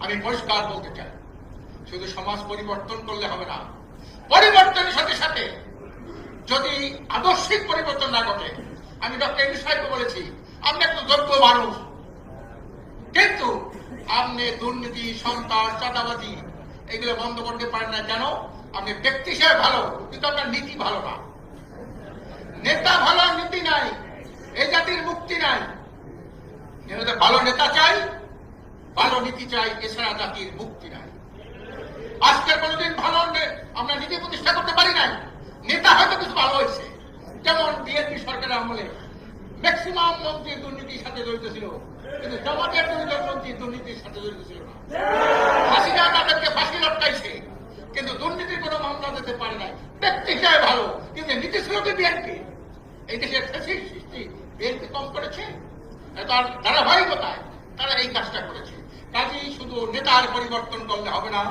আমি পরিষ্কার বলতে চাই, শুধু সমাজ পরিবর্তন করলে হবে না, পরিবর্তনের সাথে সাথে যদি আদর্শিক পরিবর্তন না ঘটে, আমি ডক্টর ইউনূস সাহেবকে বলেছি, আপনি একটা যোগ্য মানুষ, কিন্তু আপনি দুর্নীতি, সন্ত্রাস, চাঁদাবাজি এগুলো বন্ধ করতে পারেন না। কেন? আপনি ব্যক্তি হিসেবে ভালো, কিন্তু আপনার নীতি ভালো না। নেতা ভালো, নীতি নাই, এই জাতির মুক্তি নাই। ভালো নেতা চাই, ভালো নীতি চাই, এছাড়া জাতির মুক্তি নাই। আজকের কোনদিন ভালো আমরা নীতি প্রতিষ্ঠা করতে পারি নাই। নেতা হয়তো কিছু ভালো হয়েছে, যেমন বিএনপি সরকারের আমলে ম্যাক্সিমাম মন্ত্রী দুর্নীতির সাথে জড়িত ছিল, কিন্তু জামাতের দুইজন মন্ত্রী দুর্নীতির সাথে জড়িত ছিল না। হাসিনা তাদেরকে ফাঁসি লটকাইছে, কিন্তু দুর্নীতির কোনো মামলা দিতে পারে নাই। ব্যক্তি হিসাবে ভালো, কিন্তু নীতি ছিল কি বিএনপি? এই দেশের ফ্যাসির সৃষ্টি বিএনপি কম করেছে, তার ধারাবাহিকতায় তারা এই কাজটা করেছে। কাজেই শুধু নেতার পরিবর্তন করলে হবে না,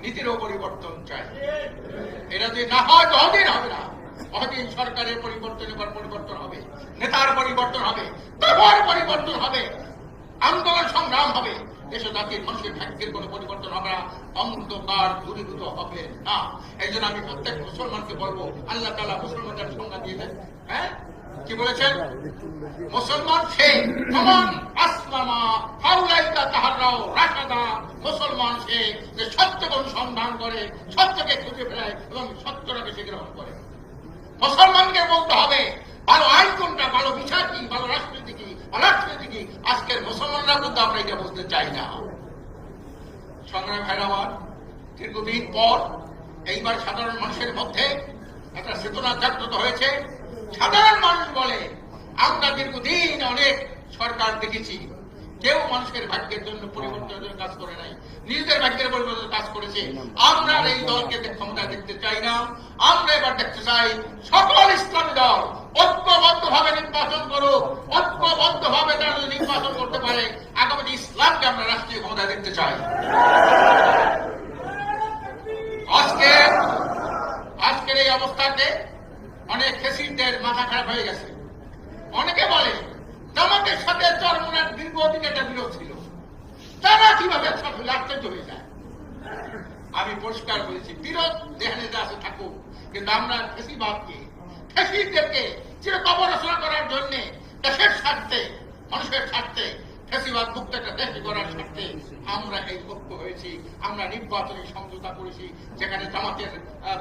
নীতিরও পরিবর্তন চাই। এটা যদি না হয় বহুদিন হবে না। বহুদিন সরকারের পরিবর্তনের পর পরিবর্তন হবে, নেতার পরিবর্তন হবে, ব্যবহার পরিবর্তন হবে, আন্দোলন সংগ্রাম হবে, দেশ জাতির মানুষের ভাগ্যের কোন পরিবর্তন হবে না, অন্ধকার দূরীভূত হবে না। এই জন্য আমি প্রত্যেক মুসলমানকে বলবো, আল্লাহ তাআলা মুসলমানদের সংজ্ঞা দিয়েছেন। হ্যাঁ, কি বলেছেন? মুসলমান সে সমান আসলামা হাউলাইকা তাহারাও রাশাদা। মুসলমান সে যে সত্যকে অনুসন্ধান করে, সত্যকে খুঁজে ফেলায় এবং সত্যটাকে সে গ্রহণ করে। মুসলমানকে বলতে হবে ভালো আইন কোনটা, ভালো বিচার কি, ভালো রাজনীতি কি, অরাজনীতি কি। আজকের মুসলমানরা কিন্তু আমরা এটা বুঝতে চাই না। সংগ্রাম ভাইরা আমার, দীর্ঘদিন পর এইবার সাধারণ মানুষের মধ্যে একটা চেতনা জাগ্রত হয়েছে। সাধারণ মানুষ বলে, আমরা দীর্ঘদিন অনেক সরকার দেখেছি, কেউ মানুষের ভাগ্যের জন্য পরিবর্তনের জন্য কাজ করে নাই, নিজেদের ভাগ্যের পরিবর্তনের কাজ করেছে। আমরা এই দলকে ক্ষমতা দেখতে চাই না। আমরা এবার দেখতে চাই সকল ইসলামী দল ঐক্যবদ্ধ ভাবে নির্বাচন করুক। ঐক্যবদ্ধ ভাবে তারা যদি নির্বাচন করতে পারে, আগামী ইসলামকে আমরা রাষ্ট্রীয় ক্ষমতা দেখতে চাই। আজকের এই অবস্থাতে অনেক ফ্যাসিস্টদের মাথা খারাপ হয়ে গেছে। অনেকে বলে জামাতের সাথে চরমোনার দীর্ঘদিন একটা বিরোধ ছিল, তারা কিভাবে আশ্চর্য হয়ে যায়। আমি পরিষ্কার বলেছি, বিরোধ যেখানে যা আছে থাকুক, কিন্তু আমরা ফ্যাসিবাদকে, ফ্যাসিস্টদেরকে চিরকবর রচনা করার জন্য, দেশের স্বার্থে, মানুষের স্বার্থে, ফ্যাসিবাদ মুক্ত একটা দেশ করার স্বার্থে আমরা এই ঐক্য হয়েছি। আমরা নির্বাচনী সমঝোতা করেছি, যেখানে জামাতের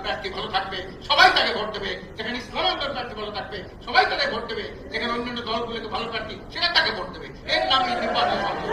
প্রার্থী ভালো থাকবে সবাই তাকে ভোট দেবে, যেখানে ইসলামের প্রার্থী ভালো থাকবে সবাই তাকে ভোট দেবে, যেখানে অন্যান্য দলগুলোকে ভালো প্রার্থী সেটা তাকে ভোট দেবে। এর নামে নির্বাচনী সমঝোতা।